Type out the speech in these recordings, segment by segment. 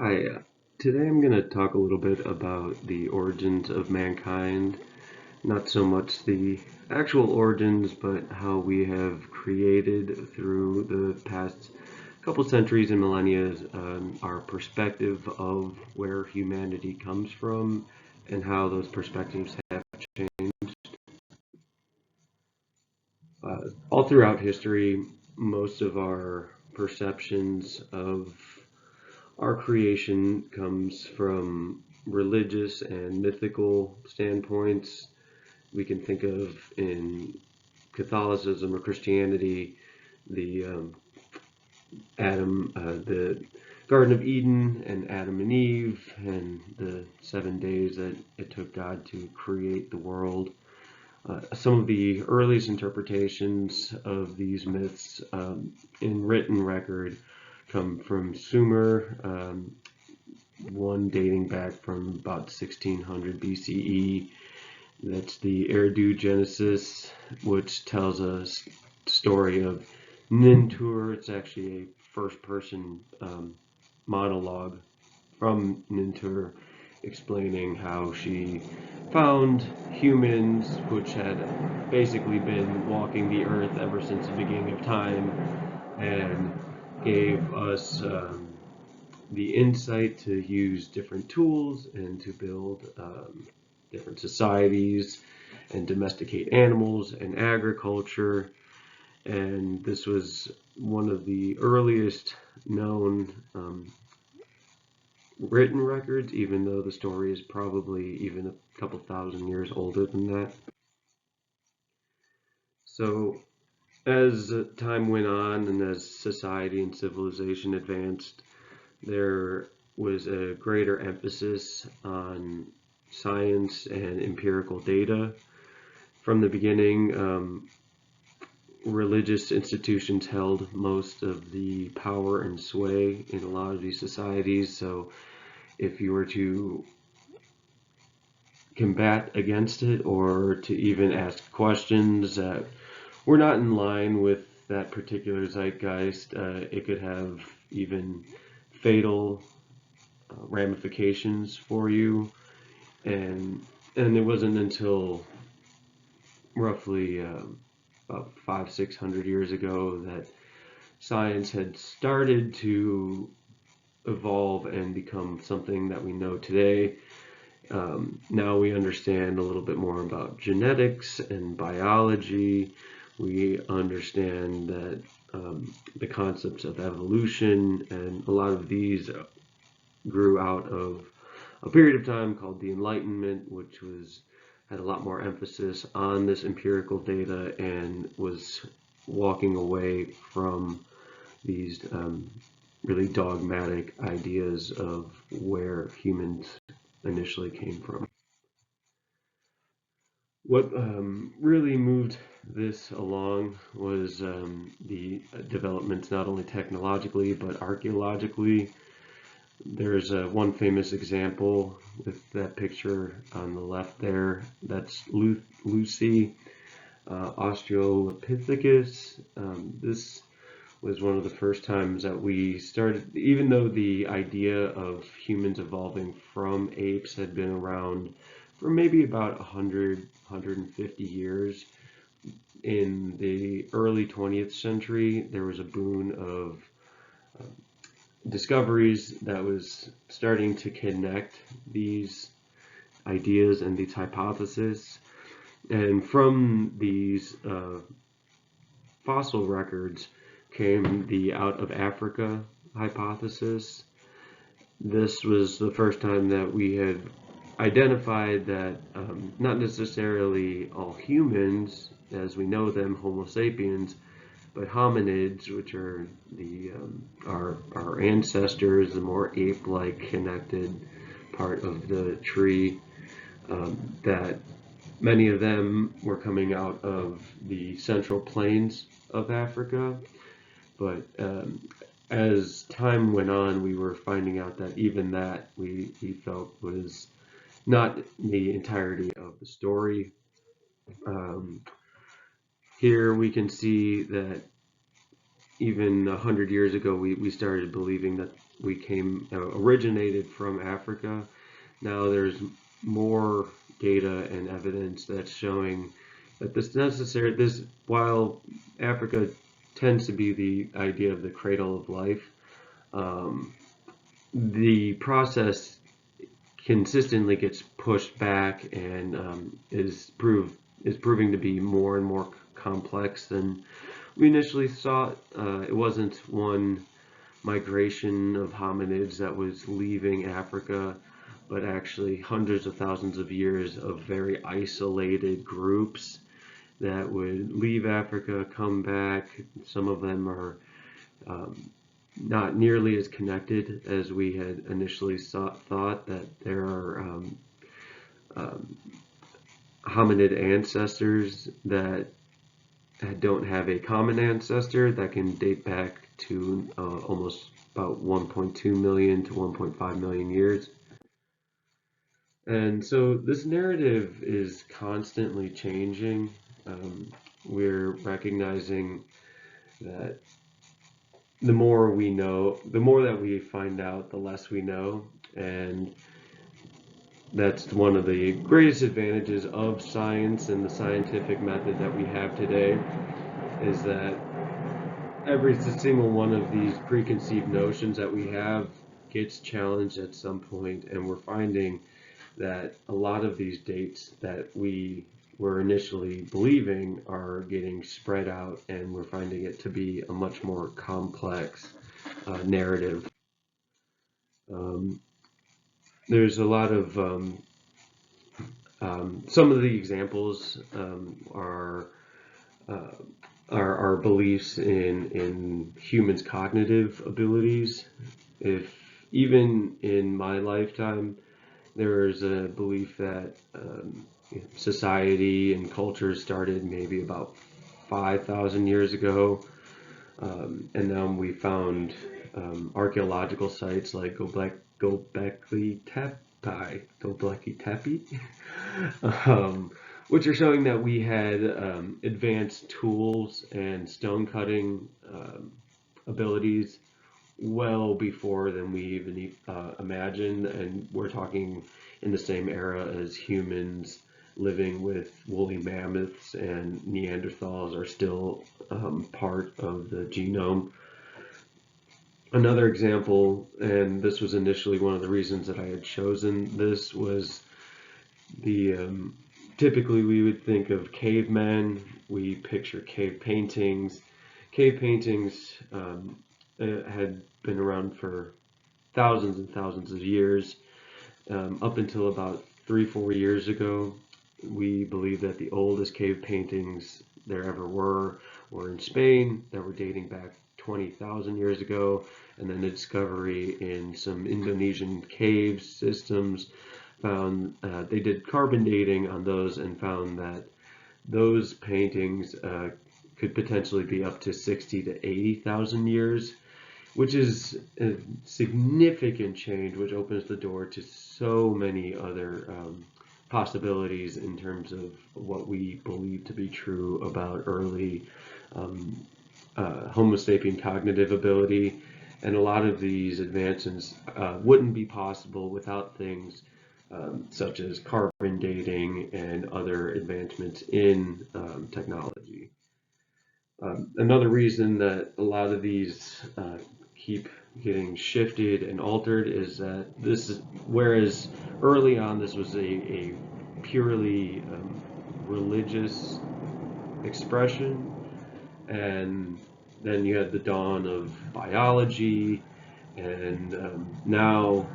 Hi, today I'm going to talk a little bit about the origins of mankind, not so much the actual origins, but how we have created through the past couple centuries and millennia our perspective of where humanity comes from and how those perspectives have changed. All throughout history, most of our perceptions of our creation comes from religious and mythical standpoints. We can think of in Catholicism or Christianity the the Garden of Eden and Adam and Eve, and the 7 days that it took God to create the world. Some of the earliest interpretations of these myths in written record come from Sumer, one dating back from about 1600 BCE. That's the Eridu Genesis, which tells a story of Nintur. It's actually a first-person monologue from Nintur, explaining how she found humans, which had basically been walking the earth ever since the beginning of time, and gave us the insight to use different tools and to build different societies and domesticate animals and agriculture. And this was one of the earliest known written records, even though the story is probably even a couple thousand years older than that. So as time went on and as society and civilization advanced, there was a greater emphasis on science and empirical data. From the beginning, religious institutions held most of the power and sway in a lot of these societies. So if you were to combat against it or to even ask questions that were not in line with that particular zeitgeist, it could have even fatal ramifications for you. And it wasn't until roughly about 500-600 years ago that science had started to evolve and become something that we know today. Now we understand a little bit more about genetics and biology. We understand that the concepts of evolution, and a lot of these grew out of a period of time called the Enlightenment, which had a lot more emphasis on this empirical data and was walking away from these really dogmatic ideas of where humans initially came from. What really moved this along was the developments not only technologically but archaeologically. There's one famous example with that picture on the left there. That's Lucy, Australopithecus. This was one of the first times that we started, even though the idea of humans evolving from apes had been around for maybe about 100, 150 years. In the early 20th century, there was a boon of discoveries that was starting to connect these ideas and these hypotheses. And from these fossil records came the out of Africa hypothesis. This was the first time that we had identified that not necessarily all humans, as we know them, Homo sapiens, but hominids, which are our ancestors, the more ape-like connected part of the tree, that many of them were coming out of the central plains of Africa. But as time went on, we were finding out that even that we felt was not the entirety of the story. Here we can see that even 100 years ago, we started believing that we originated from Africa. Now there's more data and evidence that's showing that while Africa tends to be the idea of the cradle of life, um, the process consistently gets pushed back and is proving to be more and more complex than we initially thought. It wasn't one migration of hominids that was leaving Africa, but actually hundreds of thousands of years of very isolated groups that would leave Africa, come back. Some of them are not nearly as connected as we had initially thought, that there are um, hominid ancestors that don't have a common ancestor that can date back to almost about 1.2 million to 1.5 million years. And so this narrative is constantly changing. We're recognizing that the more we know, the more that we find out, the less we know. And that's one of the greatest advantages of science and the scientific method that we have today, is that every single one of these preconceived notions that we have gets challenged at some point, and we're finding that a lot of these dates that we were initially believing are getting spread out, and we're finding it to be a much more complex narrative. There's a lot of some of the examples are our beliefs in humans' cognitive abilities. If even in my lifetime, there is a belief that society and culture started maybe about 5,000 years ago, and then we found archaeological sites like Göbekli Tepe, which are showing that we had advanced tools and stone cutting abilities well before than we even imagined, and we're talking in the same era as humans living with woolly mammoths, and Neanderthals are still part of the genome. Another example, and this was initially one of the reasons that I had chosen this, was the typically we would think of cavemen. We picture cave paintings. Cave paintings had been around for thousands and thousands of years. Up until about 3-4 years ago, we believe that the oldest cave paintings there ever were in Spain, that were dating back 20,000 years ago, and then the discovery in some Indonesian cave systems found they did carbon dating on those and found that those paintings could potentially be up to 60 to 80,000 years, which is a significant change, which opens the door to so many other possibilities in terms of what we believe to be true about early Homo sapien cognitive ability. And a lot of these advancements wouldn't be possible without things such as carbon dating and other advancements in technology. Another reason that a lot of these keep getting shifted and altered is that whereas early on this was a purely religious expression, and then you had the dawn of biology, and now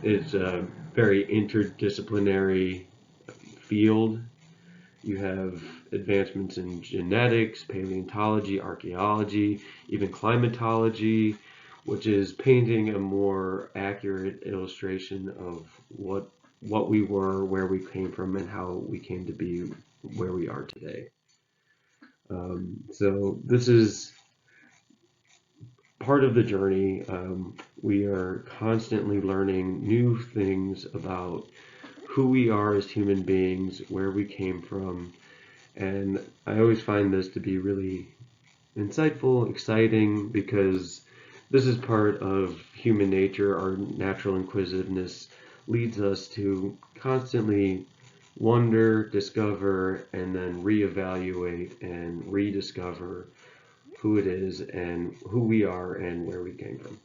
it's a very interdisciplinary field. You have advancements in genetics, paleontology, archaeology, even climatology, which is painting a more accurate illustration of what we were, where we came from, and how we came to be where we are today. So this is part of the journey. We are constantly learning new things about who we are as human beings, where we came from, and I always find this to be really insightful, exciting, because This is part of human nature. Our natural inquisitiveness leads us to constantly wonder, discover, and then reevaluate and rediscover who it is and who we are and where we came from.